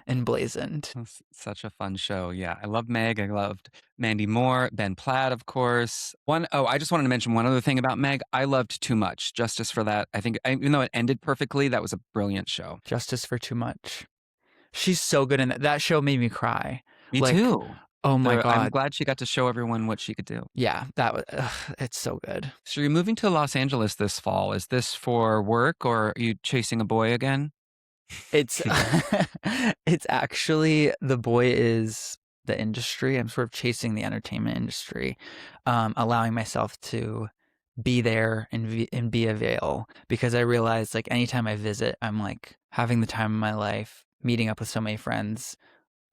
emblazoned. It's such a fun show. Yeah, I love Meg. I loved Mandy Moore, Ben Platt, of course. I just wanted to mention one other thing about Meg. I loved Too Much. Justice for that. I think, even though it ended perfectly, that was a brilliant show. Justice for Too Much. She's so good in that. That show made me cry. Me Like, too. oh my I'm God. glad she got to show everyone what she could do. Yeah, it's so good. So you're moving to Los Angeles this fall. Is this for work or are you chasing a boy again? It's it's actually the boy is the industry. I'm sort of chasing the entertainment industry, allowing myself to be there and be a veil because I realize like anytime I visit, I'm like having the time of my life. meeting up with so many friends.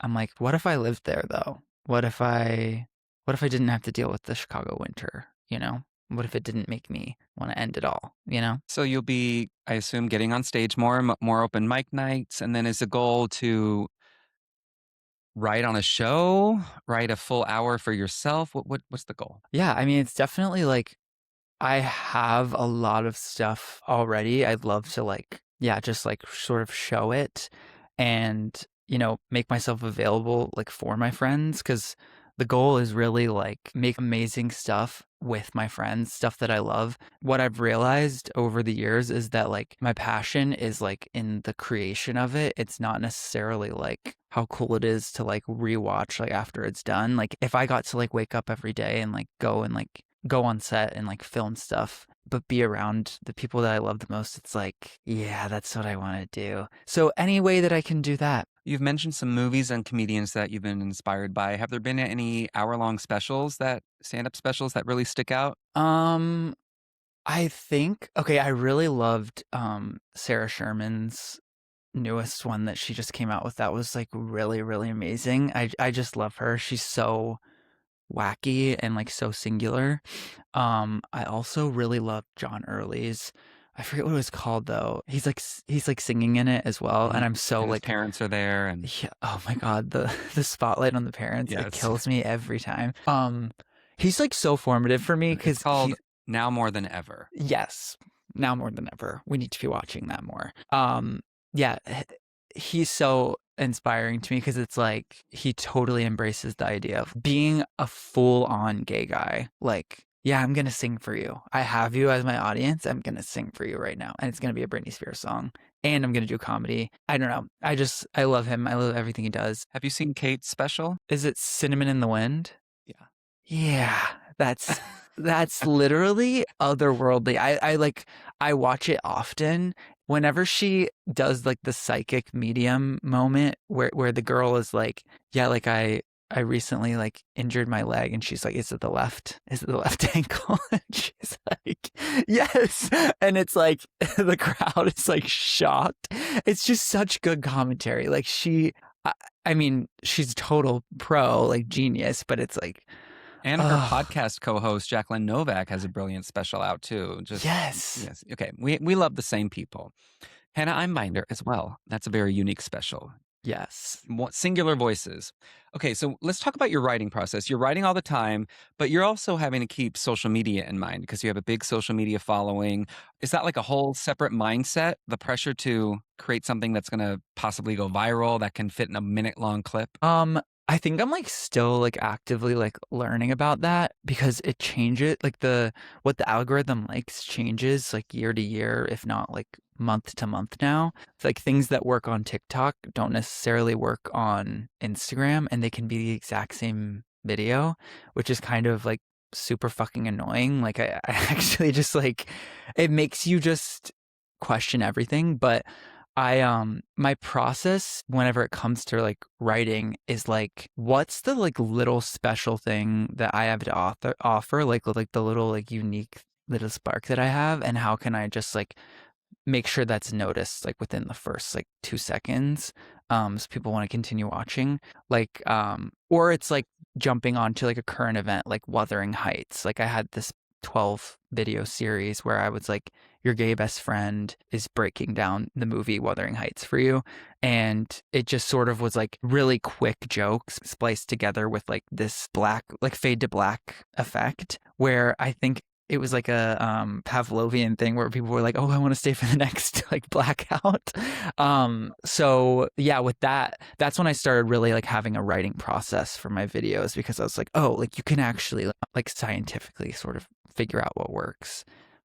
I'm like, what if I lived there though? What if I didn't have to deal with the Chicago winter, you know? What if it didn't make me want to end it all, you know? So you'll be, I assume, getting on stage more, more open mic nights, and then is the goal to write on a show, write a full hour for yourself? What's the goal? Yeah, I mean, it's definitely like I have a lot of stuff already. I'd love to like, yeah, just like sort of show it and, make myself available like for my friends because the goal is really like make amazing stuff with my friends, stuff that I love. What I've realized over the years is that like my passion is like in the creation of it. It's not necessarily like how cool it is to like rewatch like after it's done. Like if I got to like wake up every day and like go on set and like film stuff, but be around the people that I love the most, it's like, yeah, that's what I want to do. So any way that I can do that. You've mentioned some movies and comedians that you've been inspired by. Have there been any hour-long stand-up specials that really stick out? I think okay, I really loved Sarah Sherman's newest one that she just came out with. That was like really, really amazing. I just love her. She's so wacky and like so singular. I also really love John Early's. I forget what it was called though. He's like singing in it as well, and I'm so And his like, parents are there, and yeah, oh my god, the spotlight on the parents, it yes, kills me every time. He's like so formative for me it's because called Now More Than Ever. yes, now more than ever, we need to be watching that more. Yeah, he's so inspiring to me because it's like he totally embraces the idea of being a full-on gay guy. Like, yeah, I'm gonna sing for you. I have you as my audience. I'm gonna sing for you right now, and it's gonna be a Britney Spears song, and I'm gonna do comedy. I don't know. I love him. I love everything he does. Have you seen Kate's special? Is it Cinnamon in the Wind? Yeah. Yeah, that's literally otherworldly. I watch it often. Whenever she does like the psychic medium moment where the girl is like, yeah, like I recently like injured my leg, and she's like, is it the left? Is it the left ankle? And she's like, yes. And it's like the crowd is like shocked. It's just such good commentary. Like I mean, she's total pro, like genius, but it's like, And her oh, podcast co-host Jacqueline Novak has a brilliant special out too. yes. Yes. Okay. We love the same people. Hannah Einbinder as well. That's a very unique special. Yes. Singular voices. Okay, so let's talk about your writing process. You're writing all the time, but you're also having to keep social media in mind because you have a big social media following. Is that like a whole separate mindset? The pressure to create something that's going to possibly go viral that can fit in a minute-long clip? I think I'm like still like actively like learning about that because it changes like what the algorithm likes changes like year to year, if not like month to month now. It's like things that work on TikTok don't necessarily work on Instagram, and they can be the exact same video, which is kind of like super fucking annoying. Like I actually just like it makes you just question everything. But my process whenever it comes to like writing is like, what's the like little special thing that I have to offer, like the little like unique little spark that I have, and how can I just like make sure that's noticed like within the first like 2 seconds, so people want to continue watching, like or it's like jumping onto like a current event like Wuthering Heights. Like I had this 12 video series where I was like, your gay best friend is breaking down the movie Wuthering Heights for you, and it just sort of was like really quick jokes spliced together with like this black like fade to black effect where I think it was like a Pavlovian thing where people were like, oh, I want to stay for the next like blackout. So yeah, with that's when I started really like having a writing process for my videos, because I was like, oh, like you can actually like scientifically sort of figure out what works.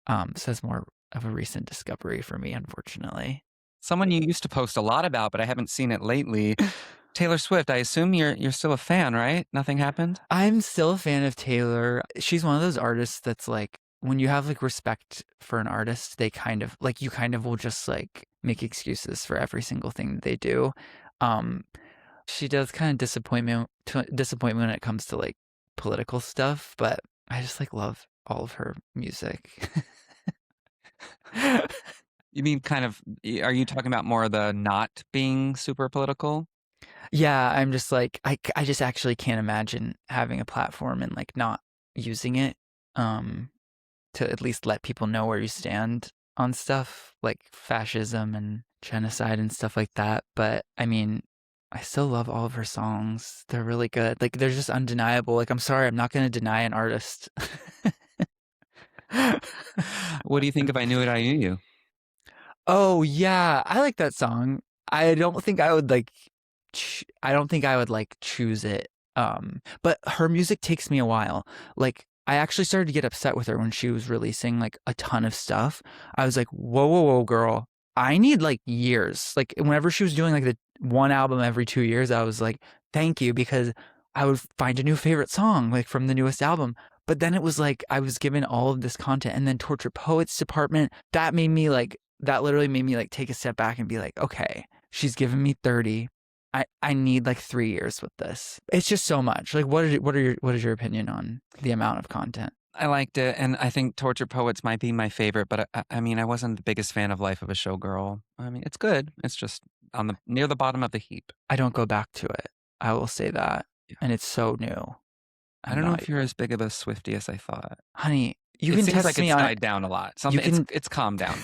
So that's more of a recent discovery for me, unfortunately. Someone you used to post a lot about, but I haven't seen it lately. Taylor Swift, I assume you're still a fan, right? Nothing happened? I'm still a fan of Taylor. She's one of those artists that's like, when you have like respect for an artist, they kind of like, you kind of will just like make excuses for every single thing that they do. She does kind of disappoint me when it comes to like political stuff, but I just like love all of her music. You mean kind of, are you talking about more of the not being super political? Yeah, I'm just like I just actually can't imagine having a platform and like not using it um to at least let people know where you stand on stuff like fascism and genocide and stuff like that. But I mean, I still love all of her songs. They're really good. Like they're just undeniable. Like I'm sorry, I'm not going to deny an artist. What do you think if I knew it, I knew you? Oh yeah, I like that song. I don't think I would like I don't think I would like choose it. But her music takes me a while. Like I actually started to get upset with her when she was releasing like a ton of stuff. I was like, "Whoa, whoa, whoa, girl. I need like years." Like whenever she was doing like the one album every 2 years, I was like, "Thank you," because I would find a new favorite song like from the newest album. But then it was like I was given all of this content and then Torture Poets Department, that literally made me like take a step back and be like, okay, she's given me 30. I need like 3 years with this. It's just so much. Like what is your opinion on the amount of content? I liked it, and I think Torture Poets might be my favorite, but I mean, I wasn't the biggest fan of Life of a Showgirl. I mean, it's good. It's just on the near the bottom of the heap. I don't go back to it. I will say that. Yeah. And it's so new. I I'm don't know not if you're as big of a Swiftie as I thought. honey, you It can seems test like me it's on died down a lot. you Something can it's calmed down.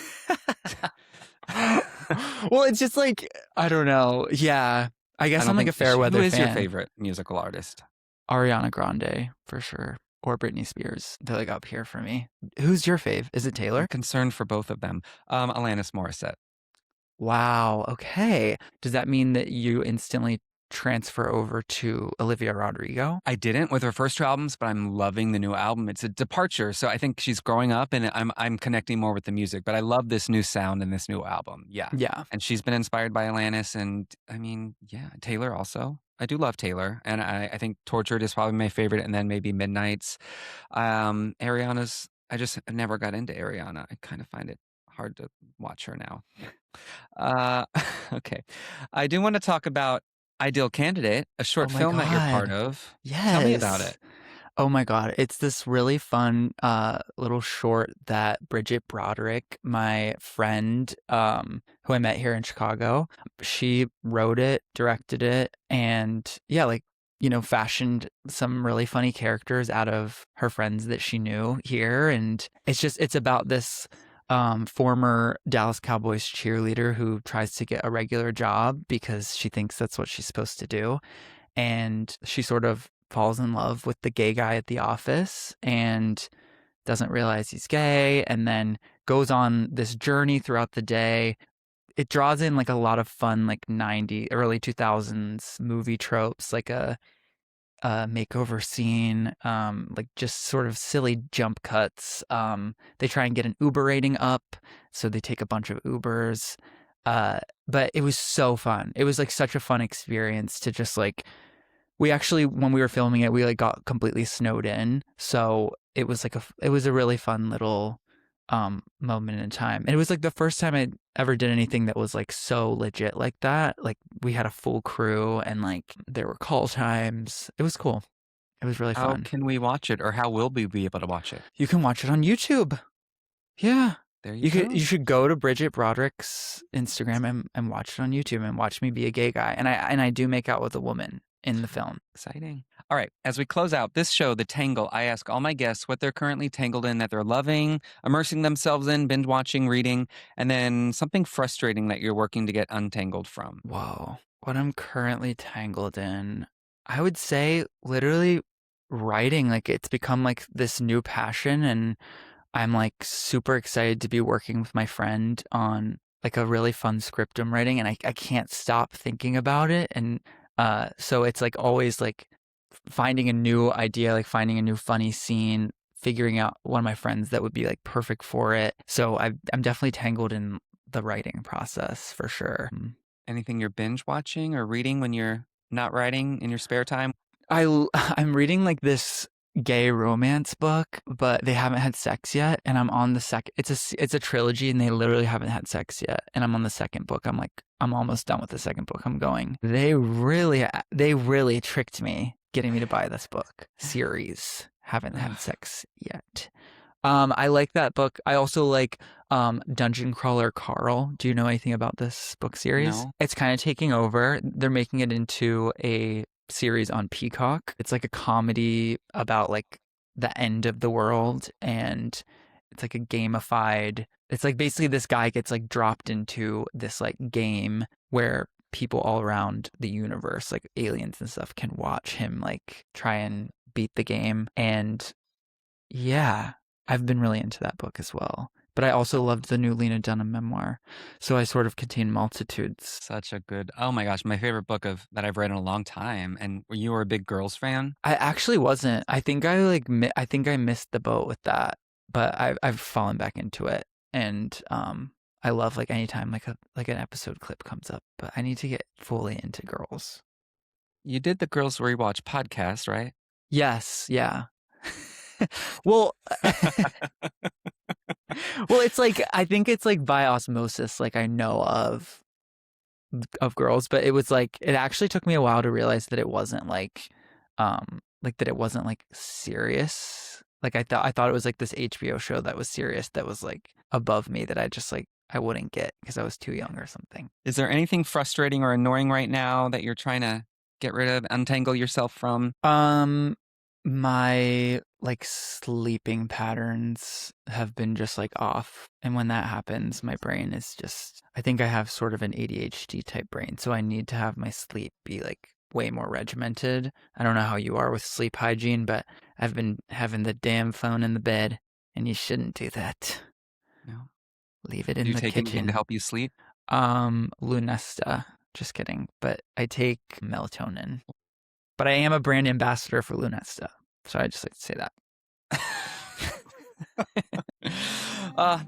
well, it's just like I don't know. Yeah. I I guess I'm don't like a think fair who weather is your fan. favorite musical artist? Ariana Grande for sure, or Britney Spears. They're like up here for me. Who's your fave? Is it I'm Taylor? concerned for both of them. Alanis Morissette. Wow. Okay. Does that mean that you instantly transfer over to Olivia Rodrigo? I didn't with her first two albums, but I'm loving the new album. It's a departure, so I think she's growing up, and I'm connecting more with the music. But I love this new sound in this new album. Yeah, Yeah. and she's been inspired by Alanis, and I mean, yeah, Taylor also. I do love Taylor, and I think Tortured is probably my favorite, and then maybe Midnight's. Ariana's. I just never got into Ariana. I kind of find it hard to watch her now. Uh, okay. I do want to talk about Ideal Candidate, a Oh short my film that you're part God. of. Tell me about Yes. it. Oh my God. It's this really fun little short that Bridget Broderick, my friend, who I met here in Chicago, she wrote it, directed it, and yeah, like, fashioned some really funny characters out of her friends that she knew here. And it's about this former Dallas Cowboys cheerleader who tries to get a regular job because she thinks that's what she's supposed to do, and she sort of falls in love with the gay guy at the office and doesn't realize he's gay, and then goes on this journey throughout the day. It draws in like a lot of fun like 90 early 2000s movie tropes, like a makeover scene, like just sort of silly jump cuts. They try and get an Uber rating up, so they take a bunch of Ubers. But it was so fun. It was like such a fun experience to just like we actually when we were filming it, we like got completely snowed in, so it was a really fun little moment in time. And it was like the first time I ever did anything that was like so legit like that. Like we had a full crew and like there were call times. It was cool. It was really How fun. can we watch it, or how will we be able to watch it? You can watch it on YouTube. Yeah. There you go. You should go to Bridget Broderick's Instagram and watch it on YouTube and watch me be a gay guy. And I do make out with a woman in the film. Exciting. All right. As we close out this show, The Tangle, I ask all my guests what they're currently tangled in, that they're loving, immersing themselves in, binge watching, reading, and then something frustrating that you're working to get untangled from. Whoa. What I'm currently tangled in, I would say literally writing. Like it's become like this new passion, and I'm like super excited to be working with my friend on like a really fun script I'm writing, and I can't stop thinking about it. And so it's like always like finding a new idea, like finding a new funny scene, figuring out one of my friends that would be like perfect for it. So I'm definitely tangled in the writing process for sure. Anything you're binge watching or reading when you're not writing in your spare time? I'm reading like this gay romance book, but they haven't had sex yet, and I'm on the second. It's a trilogy, and they literally haven't had sex yet, and I'm on the second book. I'm almost done with the second book. I'm going. They really tricked me, getting me to buy this book series. Haven't had sex yet. I like that book. I also like Dungeon Crawler Carl. Do you know anything about this book series? No. It's kind of taking over. They're making it into a series on Peacock. It's like a comedy about like the end of the world, and it's like a gamified. It's like basically this guy gets like dropped into this like game where people all around the universe, like aliens and stuff, can watch him like try and beat the game. And yeah, I've been really into that book as well. But I also loved the new Lena Dunham memoir. So I sort of contain multitudes. Such a good, oh my gosh, my favorite book of that I've read in a long time. And you were a big Girls fan? I actually wasn't. I think I like I think I missed the boat with that, but I've fallen back into it. And I love like anytime like an episode clip comes up, but I need to get fully into Girls. You did the Girls Rewatch podcast, right? Yes, yeah. Well, well, it's like I think it's like by osmosis, like I know of Girls, but it was like it actually took me a while to realize that it wasn't like that it wasn't like serious. Like I thought it was like this HBO show that was serious, that was like above me, that I just like I wouldn't get because I was too young or something. Is there anything frustrating or annoying right now that you're trying to get rid of, untangle yourself from? My like sleeping patterns have been just like off. And when that happens, my brain is just, I think I have sort of an ADHD type brain. So I need to have my sleep be like way more regimented. I don't know how you are with sleep hygiene, but I've been having the damn phone in the bed, and you shouldn't do that. No. Leave it in Do you the take anything kitchen. to help you sleep? Lunesta. Just kidding. But I take melatonin. But I am a brand ambassador for Lunesta. So I just like to say that.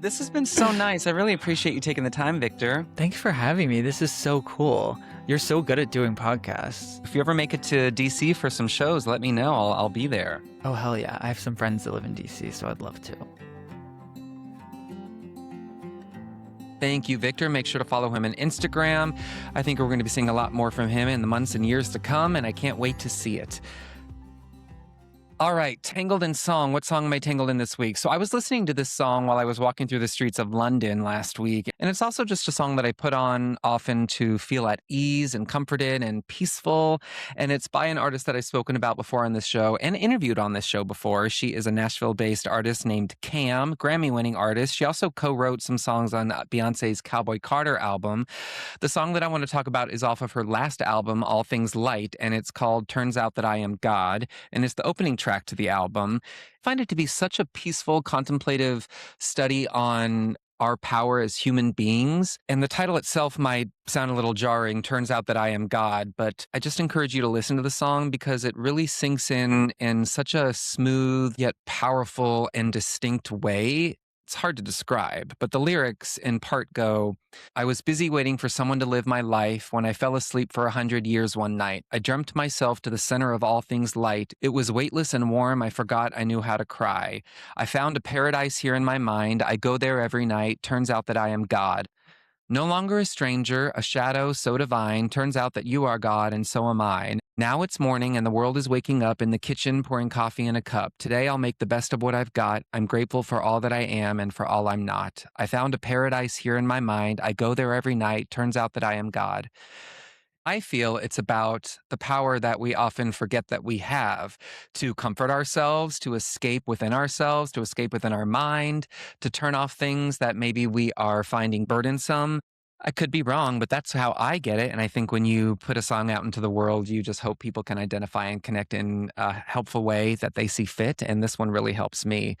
This has been so nice. I really appreciate you taking the time, Victor. Thanks for having me. This is so cool. You're so good at doing podcasts. If you ever make it to DC for some shows, let me know. I'll be there. Oh, hell yeah. I have some friends that live in DC, so I'd love to. Thank you, Victor. Make sure to follow him on Instagram. I think we're going to be seeing a lot more from him in the months and years to come, and I can't wait to see it. All right, Tangled in Song. What song am I tangled in this week? So I was listening to this song while I was walking through the streets of London last week, and it's also just a song that I put on often to feel at ease and comforted and peaceful, and it's by an artist that I've spoken about before on this show and interviewed on this show before. She is a Nashville-based artist named Cam, Grammy-winning artist. She also co-wrote some songs on Beyonce's Cowboy Carter album. The song that I want to talk about is off of her last album, All Things Light, and it's called Turns Out That I Am God, and it's the opening track to the album. I find it to be such a peaceful, contemplative study on our power as human beings. And the title itself might sound a little jarring, Turns Out That I Am God, but I just encourage you to listen to the song because it really sinks in such a smooth yet powerful and distinct way. It's hard to describe, but the lyrics in part go, I was busy waiting for someone to live my life when I fell asleep for 100 years one night. I dreamt myself to the center of all things light. It was weightless and warm. I forgot I knew how to cry. I found a paradise here in my mind. I go there every night. Turns out that I am God. No longer a stranger, a shadow so divine. Turns out that you are God and so am I. Now it's morning and the world is waking up in the kitchen pouring coffee in a cup. Today I'll make the best of what I've got. I'm grateful for all that I am and for all I'm not. I found a paradise here in my mind. I go there every night. Turns out that I am God. I feel it's about the power that we often forget that we have to comfort ourselves, to escape within ourselves, to escape within our mind, to turn off things that maybe we are finding burdensome. I could be wrong, but that's how I get it. And I think when you put a song out into the world, you just hope people can identify and connect in a helpful way that they see fit. And this one really helps me.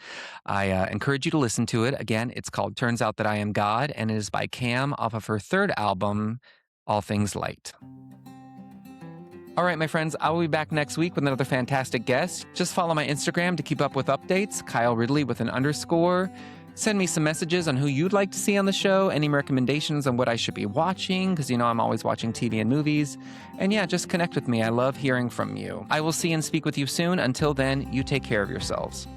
I encourage you to listen to it. Again, it's called Turns Out That I Am God, and it is by Cam off of her third album, All Things Light. All right, my friends, I will be back next week with another fantastic guest. Just follow my Instagram to keep up with updates, Kyle Ridley with an _ Send me some messages on who you'd like to see on the show, any recommendations on what I should be watching, because you know I'm always watching TV and movies. And yeah, just connect with me. I love hearing from you. I will see and speak with you soon. Until then, you take care of yourselves.